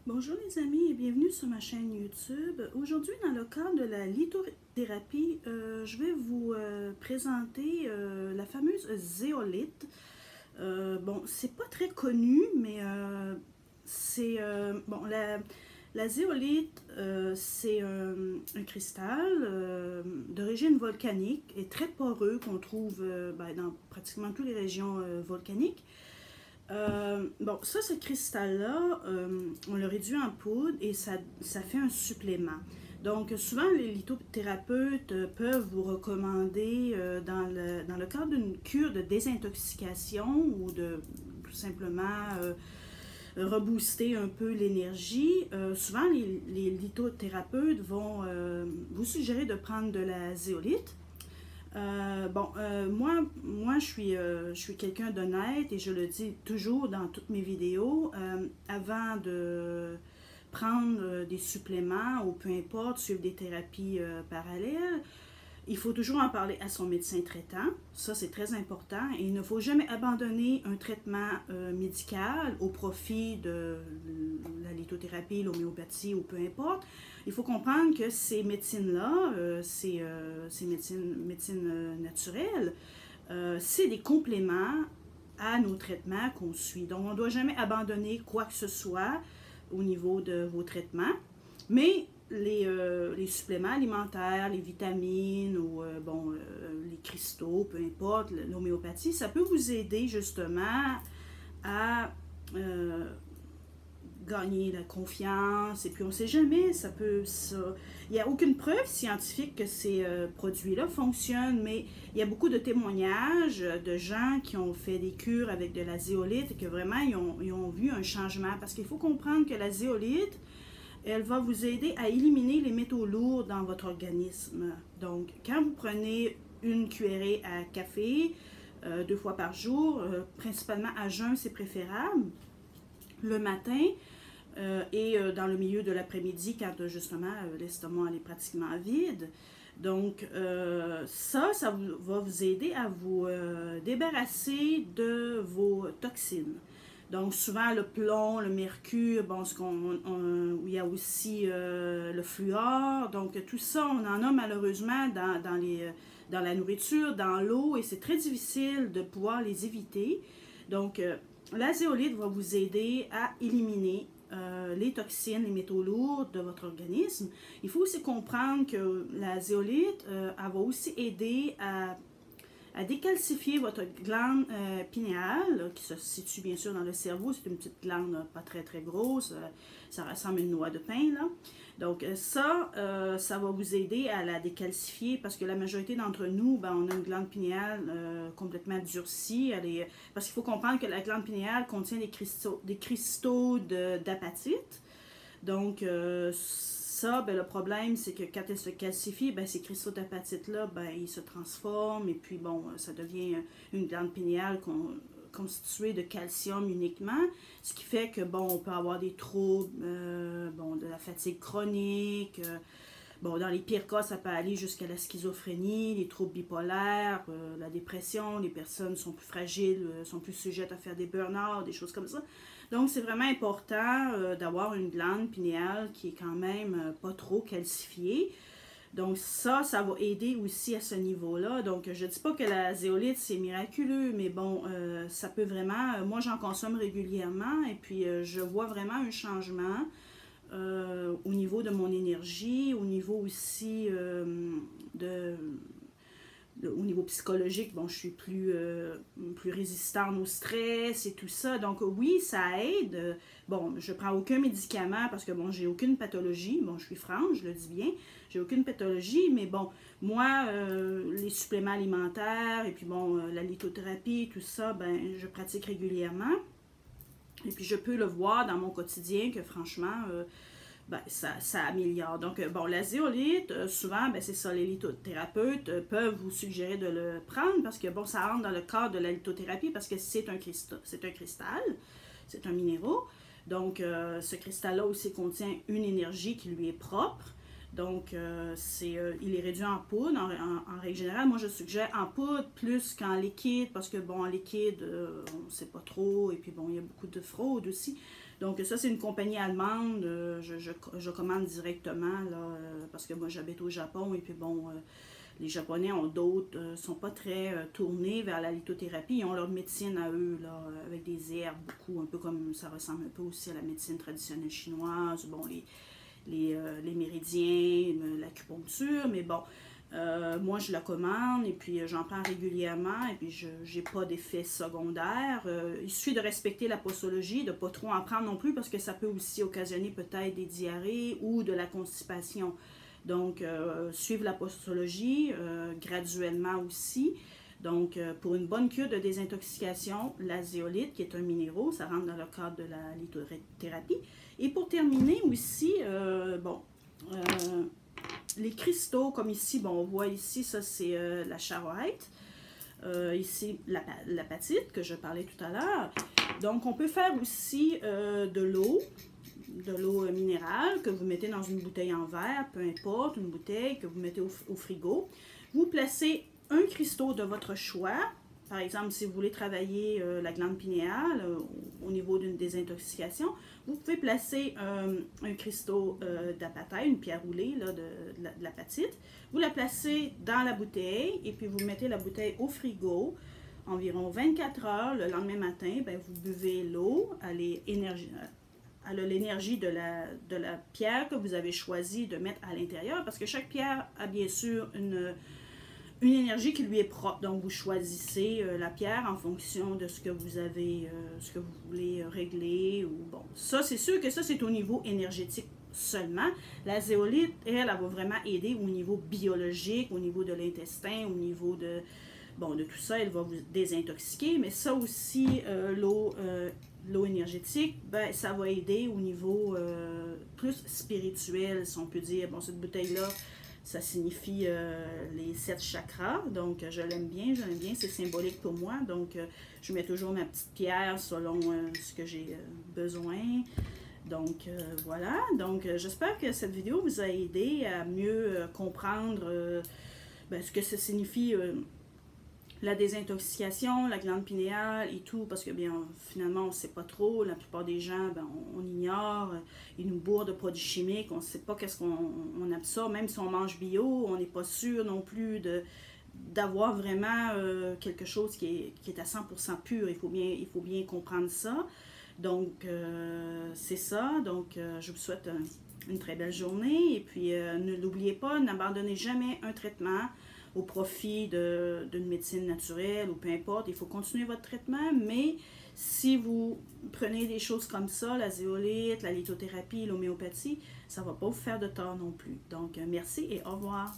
Bonjour les amis et bienvenue sur ma chaîne YouTube. Aujourd'hui, dans le cadre de la lithothérapie, je vais vous présenter la fameuse zéolite. Bon, c'est pas très connu, mais c'est bon, la zéolite, c'est un cristal d'origine volcanique et très poreux qu'on trouve dans pratiquement toutes les régions volcaniques. Bon, ça, ce cristal-là, on le réduit en poudre et ça fait un supplément. Donc, souvent, les lithothérapeutes peuvent vous recommander, dans le cadre d'une cure de désintoxication ou de tout simplement rebooster un peu l'énergie, souvent, les lithothérapeutes vont vous suggérer de prendre de la zéolite. Moi je suis quelqu'un d'honnête et je le dis toujours dans toutes mes vidéos. Avant de prendre des suppléments ou peu importe, suivre des thérapies parallèles, il faut toujours en parler à son médecin traitant. Ça, c'est très important. Et il ne faut jamais abandonner un traitement médical au profit de la lithothérapie, l'homéopathie ou peu importe. Il faut comprendre que ces médecines-là, ces médecines naturelles, c'est des compléments à nos traitements qu'on suit. Donc, on ne doit jamais abandonner quoi que ce soit au niveau de vos traitements. Mais les suppléments alimentaires, les vitamines ou les cristaux, peu importe, l'homéopathie, ça peut vous aider justement à gagner la confiance. Et puis on ne sait jamais, il n'y a aucune preuve scientifique que ces produits-là fonctionnent, mais il y a beaucoup de témoignages de gens qui ont fait des cures avec de la zéolite et que vraiment ils ont vu un changement. Parce qu'il faut comprendre que la zéolite, elle va vous aider à éliminer les métaux lourds dans votre organisme. Donc, quand vous prenez une cuillerée à café 2 fois par jour, principalement à jeun, c'est préférable, le matin et dans le milieu de l'après-midi, quand justement l'estomac est pratiquement vide. Donc, ça va vous aider à vous débarrasser de vos toxines. Donc, souvent, le plomb, le mercure, bon, il y a aussi le fluor. Donc, tout ça, on en a malheureusement dans la nourriture, dans l'eau, et c'est très difficile de pouvoir les éviter. Donc, la zéolite va vous aider à éliminer les toxines, les métaux lourds de votre organisme. Il faut aussi comprendre que la zéolite, elle va aussi aider à décalcifier votre glande pinéale, qui se situe bien sûr dans le cerveau. C'est une petite glande pas très très grosse, ça ressemble à une noix de pain là. Donc ça va vous aider à la décalcifier parce que la majorité d'entre nous, ben, on a une glande pinéale complètement durcie. Parce qu'il faut comprendre que la glande pinéale contient des cristaux d'apatite. Donc, ça, ben, le problème, c'est que quand elle se calcifie, ben, ces cristaux d'apatite-là, ben, ils se transforment et puis, bon, ça devient une glande pinéale constituée de calcium uniquement, ce qui fait que, bon, on peut avoir des troubles, de la fatigue chronique, bon, dans les pires cas, ça peut aller jusqu'à la schizophrénie, les troubles bipolaires, la dépression, les personnes sont plus fragiles, sont plus sujettes à faire des burn-out, des choses comme ça. Donc, c'est vraiment important d'avoir une glande pinéale qui est quand même pas trop calcifiée. Donc, ça va aider aussi à ce niveau-là. Donc, je ne dis pas que la zéolite, c'est miraculeux, mais bon, ça peut vraiment... moi, j'en consomme régulièrement et puis je vois vraiment un changement au niveau de mon énergie, au niveau aussi au niveau psychologique, bon, je suis plus résistante au stress et tout ça. Donc oui, ça aide. Bon, je prends aucun médicament parce que bon, j'ai aucune pathologie. Bon, je suis franche, je le dis bien. J'ai aucune pathologie, mais bon, moi, les suppléments alimentaires et puis bon, la lithothérapie, tout ça, ben, je pratique régulièrement. Et puis je peux le voir dans mon quotidien que franchement, ben, ça améliore. Donc, bon, la zéolite, souvent, ben, c'est ça, les lithothérapeutes peuvent vous suggérer de le prendre parce que, bon, ça rentre dans le cadre de la lithothérapie parce que c'est un cristal, c'est un minéral. Donc, ce cristal-là aussi contient une énergie qui lui est propre. Donc, il est réduit en poudre. En règle générale, moi, je suggère en poudre plus qu'en liquide parce que, bon, en liquide, on ne sait pas trop. Et puis, bon, il y a beaucoup de fraude aussi. Donc ça, c'est une compagnie allemande. Je commande directement, là, parce que moi, j'habite au Japon. Et puis bon, les Japonais ont d'autres, sont pas très tournés vers la lithothérapie. Ils ont leur médecine à eux, là, avec des herbes, beaucoup, un peu comme ça ressemble un peu aussi à la médecine traditionnelle chinoise. Bon, les méridiens, l'acupuncture, mais bon, moi je la commande et puis j'en prends régulièrement et puis je n'ai pas d'effet secondaire. Il suffit de respecter la posologie, de ne pas trop en prendre non plus parce que ça peut aussi occasionner peut-être des diarrhées ou de la constipation. Donc, suivre la posologie graduellement aussi. Donc, pour une bonne cure de désintoxication, la zéolite, qui est un minéraux, ça rentre dans le cadre de la lithothérapie. Et pour terminer aussi, les cristaux, comme ici, bon, on voit ici, ça c'est la charoite. Ici, l'apatite, que je parlais tout à l'heure. Donc, on peut faire aussi de l'eau minérale que vous mettez dans une bouteille en verre, peu importe, une bouteille que vous mettez au frigo. Vous placez un cristaux de votre choix. Par exemple, si vous voulez travailler la glande pinéale au niveau d'une désintoxication, vous pouvez placer un cristaux d'apatite, une pierre roulée là, de l'apatite. Vous la placez dans la bouteille et puis vous mettez la bouteille au frigo environ 24 heures. Le lendemain matin, ben, vous buvez l'eau, elle a l'énergie de la pierre que vous avez choisi de mettre à l'intérieur parce que chaque pierre a bien sûr une énergie qui lui est propre. Donc, vous choisissez la pierre en fonction de ce que vous avez, ce que vous voulez régler. Ou bon, ça, c'est sûr que ça, c'est au niveau énergétique seulement. La zéolite, elle va vraiment aider au niveau biologique, au niveau de l'intestin, au niveau de, bon, de tout ça. Elle va vous désintoxiquer. Mais ça aussi, l'eau énergétique, ben, ça va aider au niveau plus spirituel, si on peut dire. Bon, cette bouteille-là, ça signifie les 7 chakras, donc je l'aime bien, c'est symbolique pour moi, donc je mets toujours ma petite pierre selon ce que j'ai besoin. Donc voilà, donc j'espère que cette vidéo vous a aidé à mieux comprendre ce que ça signifie la désintoxication, la glande pinéale et tout, parce que bien finalement on ne sait pas trop, la plupart des gens ben, on ignore, ils nous bourrent de produits chimiques, on ne sait pas qu'est-ce qu'on absorbe, même si on mange bio, on n'est pas sûr non plus d'avoir vraiment quelque chose qui est à 100% pur, il faut bien comprendre ça. Donc c'est ça, donc je vous souhaite une très belle journée et puis ne l'oubliez pas, n'abandonnez jamais un traitement au profit d'une médecine naturelle ou peu importe, il faut continuer votre traitement, mais si vous prenez des choses comme ça, la zéolite, la lithothérapie, l'homéopathie, ça ne va pas vous faire de tort non plus. Donc, merci et au revoir.